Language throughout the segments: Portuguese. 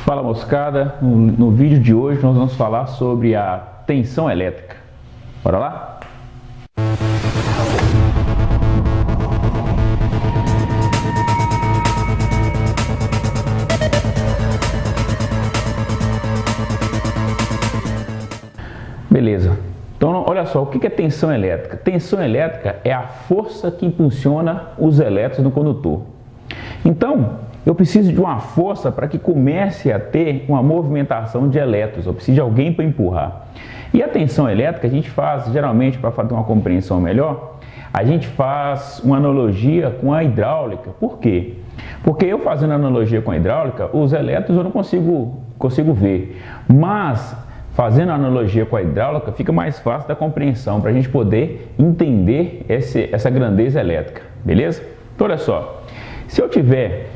Fala moçada, no vídeo de hoje nós vamos falar sobre a tensão elétrica. Bora lá? Beleza, então olha só, o que é tensão elétrica? Tensão elétrica é a força que impulsiona os elétrons no condutor. Então, eu preciso de uma força para que comece a ter uma movimentação de elétrons, eu preciso de alguém para empurrar. E a tensão elétrica a gente faz, geralmente, para fazer uma compreensão melhor, a gente faz uma analogia com a hidráulica. Por quê? Porque eu fazendo analogia com a hidráulica, os elétrons eu não consigo ver, mas fazendo analogia com a hidráulica fica mais fácil da compreensão, para a gente poder entender essa grandeza elétrica, beleza? Então olha só, se eu tiver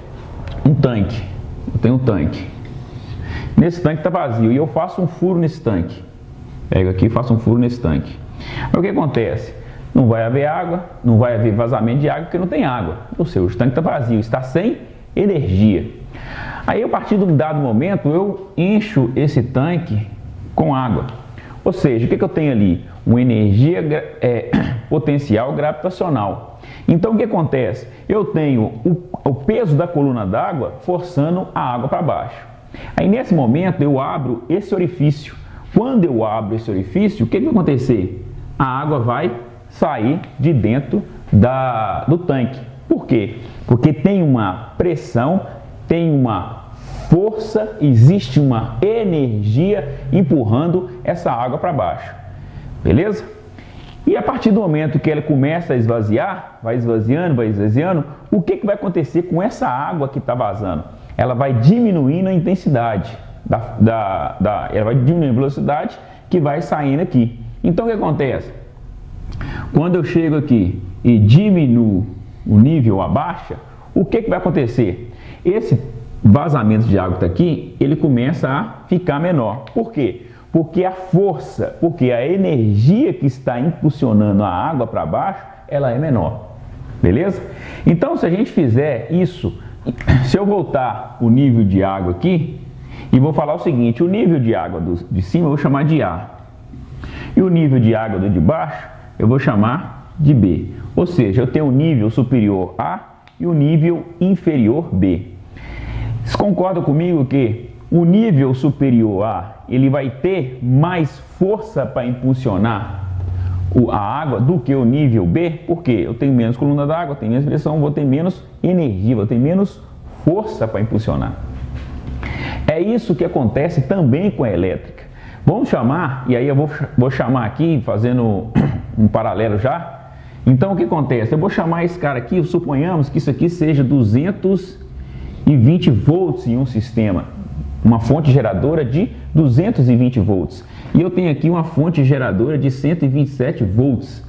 um tanque, eu tenho um tanque, nesse tanque está vazio e eu faço um furo nesse tanque, pego aqui e faço um furo nesse tanque. Aí o que acontece? Não vai haver água, não vai haver vazamento de água porque não tem água, ou seja, o tanque está vazio, está sem energia. Aí a partir de um dado momento eu encho esse tanque com água, ou seja, o que eu tenho ali? Uma energia potencial gravitacional. Então o que acontece? Eu tenho o peso da coluna d'água forçando a água para baixo. Aí nesse momento eu abro esse orifício. Quando eu abro esse orifício, o que vai acontecer? A água vai sair de dentro do tanque. Por quê? Porque tem uma pressão, tem uma força, existe uma energia empurrando essa água para baixo. Beleza? E a partir do momento que ela começa a esvaziar, vai esvaziando, o que vai acontecer com essa água que está vazando? Ela vai diminuindo a intensidade, ela vai diminuindo a velocidade que vai saindo aqui. Então o que acontece? Quando eu chego aqui e diminuo o nível abaixa, o que vai acontecer? Esse vazamento de água que está aqui, ele começa a ficar menor. Por quê? Porque a força, porque a energia que está impulsionando a água para baixo, ela é menor. Beleza? Então, se a gente fizer isso, se eu voltar o nível de água aqui, e vou falar o seguinte, o nível de água de cima eu vou chamar de A. E o nível de água do de baixo, eu vou chamar de B. Ou seja, eu tenho o nível superior A e o nível inferior B. Vocês concordam comigo que o nível superior A, ele vai ter mais força para impulsionar a água do que o nível B? Por quê? Eu tenho menos coluna d'água, tenho menos pressão, vou ter menos energia, vou ter menos força para impulsionar. É isso que acontece também com a elétrica. Vamos chamar, e aí eu vou chamar aqui, fazendo um paralelo já. Então o que acontece? Eu vou chamar esse cara aqui, suponhamos que isso aqui seja 220 volts em um sistema. Uma fonte geradora de 220 volts. E eu tenho aqui uma fonte geradora de 127 volts.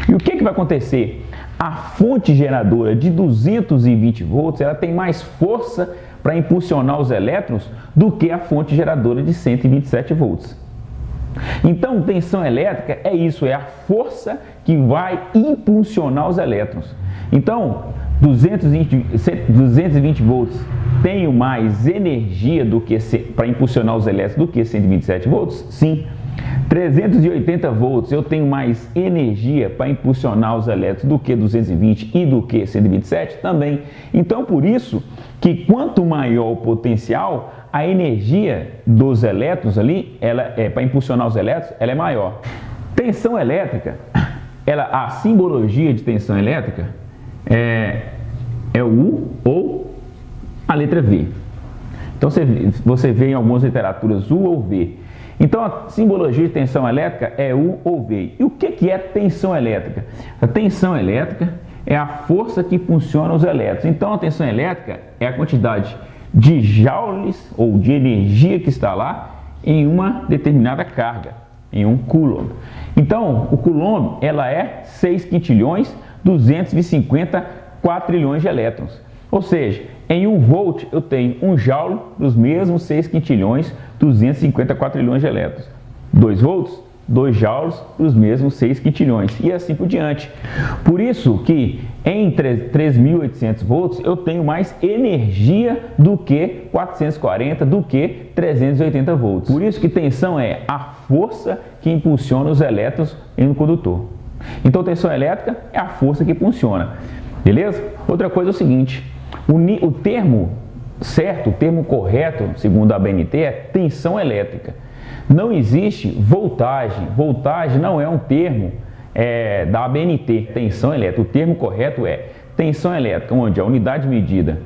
E o que vai acontecer? A fonte geradora de 220 volts, ela tem mais força para impulsionar os elétrons do que a fonte geradora de 127 volts. Então, tensão elétrica é isso, é a força que vai impulsionar os elétrons. Então, 220 volts tenho mais energia para impulsionar os elétrons do que 127 volts? Sim. 380 volts eu tenho mais energia para impulsionar os elétrons do que 220 e do que 127? Também. Então, por isso que quanto maior o potencial, a energia dos elétrons ali, para impulsionar os elétrons, ela é maior. Tensão elétrica, a simbologia de tensão elétrica é o U ou a letra V. Então você vê em algumas literaturas U ou V. Então a simbologia de tensão elétrica é U ou V. E o que é tensão elétrica? A tensão elétrica é a força que impulsiona os elétrons. Então a tensão elétrica é a quantidade de joules ou de energia que está lá em uma determinada carga, em um coulomb. Então o coulomb ela é 6 quintilhões 250 quatrilhões de elétrons. Ou seja, em 1 volt eu tenho 1 joule dos mesmos 6 quintilhões 250 quatrilhões de elétrons. 2 volts, 2 joules dos mesmos 6 quintilhões e assim por diante. Por isso que em 3.800 volts eu tenho mais energia do que 440, do que 380 volts. Por isso que tensão é a força que impulsiona os elétrons em um condutor. Então tensão elétrica é a força que funciona, beleza? Outra coisa é o seguinte, o termo certo, o termo correto, segundo a ABNT, é tensão elétrica. Não existe voltagem. Voltagem não é um termo da ABNT, tensão elétrica. O termo correto é tensão elétrica, onde a unidade medida,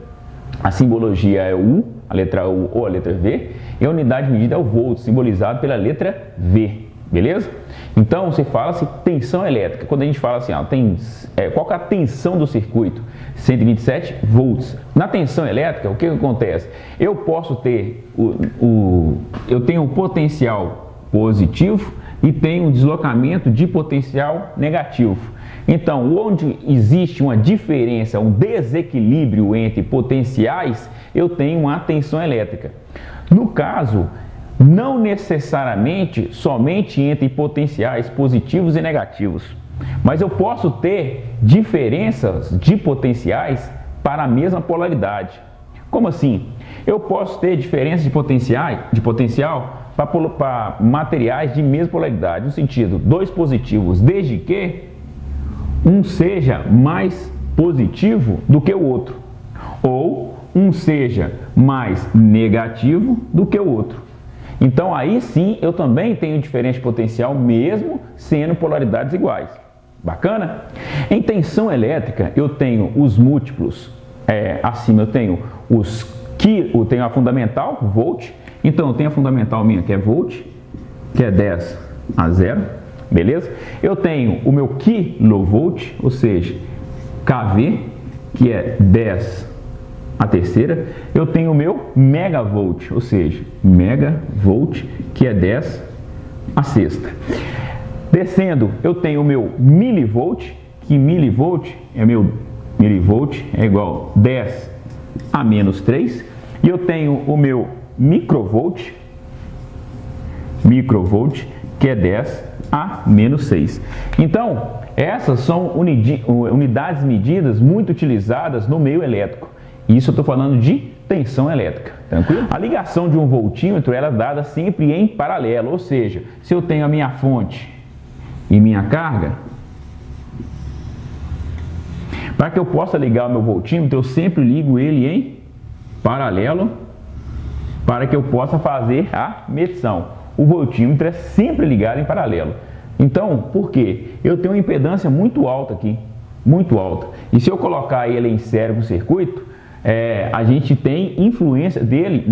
a simbologia é o U, a letra U ou a letra V, e a unidade medida é o volt, simbolizado pela letra V. Beleza? Então você fala-se tensão elétrica. Quando a gente fala assim, qual que é a tensão do circuito? 127 volts. Na tensão elétrica, o que acontece? Eu posso ter eu tenho um potencial positivo e tenho um deslocamento de potencial negativo. Então, onde existe uma diferença, um desequilíbrio entre potenciais, eu tenho uma tensão elétrica. No caso, não necessariamente somente entre potenciais positivos e negativos, mas eu posso ter diferenças de potenciais para a mesma polaridade. Como assim? Eu posso ter diferença de potencial para materiais de mesma polaridade, no sentido, dois positivos, desde que um seja mais positivo do que o outro, ou um seja mais negativo do que o outro. Então aí sim eu também tenho diferença de potencial mesmo sendo polaridades iguais. Bacana? Em tensão elétrica eu tenho os múltiplos, acima eu tenho eu tenho a fundamental, volt, então eu tenho a fundamental minha que é volt, que é 10 a 0, beleza? Eu tenho o meu kilovolt, ou seja, kV, que é 10 a terceira, eu tenho o meu megavolt, ou seja, megavolt, que é 10 a sexta. Descendo, eu tenho o meu milivolt, que milivolt é igual a 10 a menos 3, e eu tenho o meu microvolt, que é 10 a menos 6. Então, essas são unidades medidas muito utilizadas no meio elétrico. Isso eu estou falando de tensão elétrica, tranquilo? A ligação de um voltímetro ela é dada sempre em paralelo, ou seja, se eu tenho a minha fonte e minha carga, para que eu possa ligar o meu voltímetro, eu sempre ligo ele em paralelo para que eu possa fazer a medição. O voltímetro é sempre ligado em paralelo. Então, por quê? Eu tenho uma impedância muito alta aqui, muito alta. E se eu colocar ele em série no circuito, a gente tem influência dele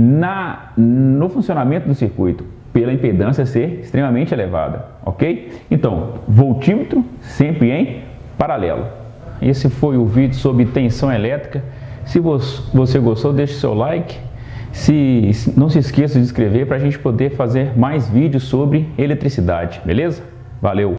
no funcionamento do circuito, pela impedância ser extremamente elevada, ok? Então, voltímetro sempre em paralelo. Esse foi o vídeo sobre tensão elétrica. Se você gostou, deixe seu like. Não se esqueça de se inscrever para a gente poder fazer mais vídeos sobre eletricidade, beleza? Valeu!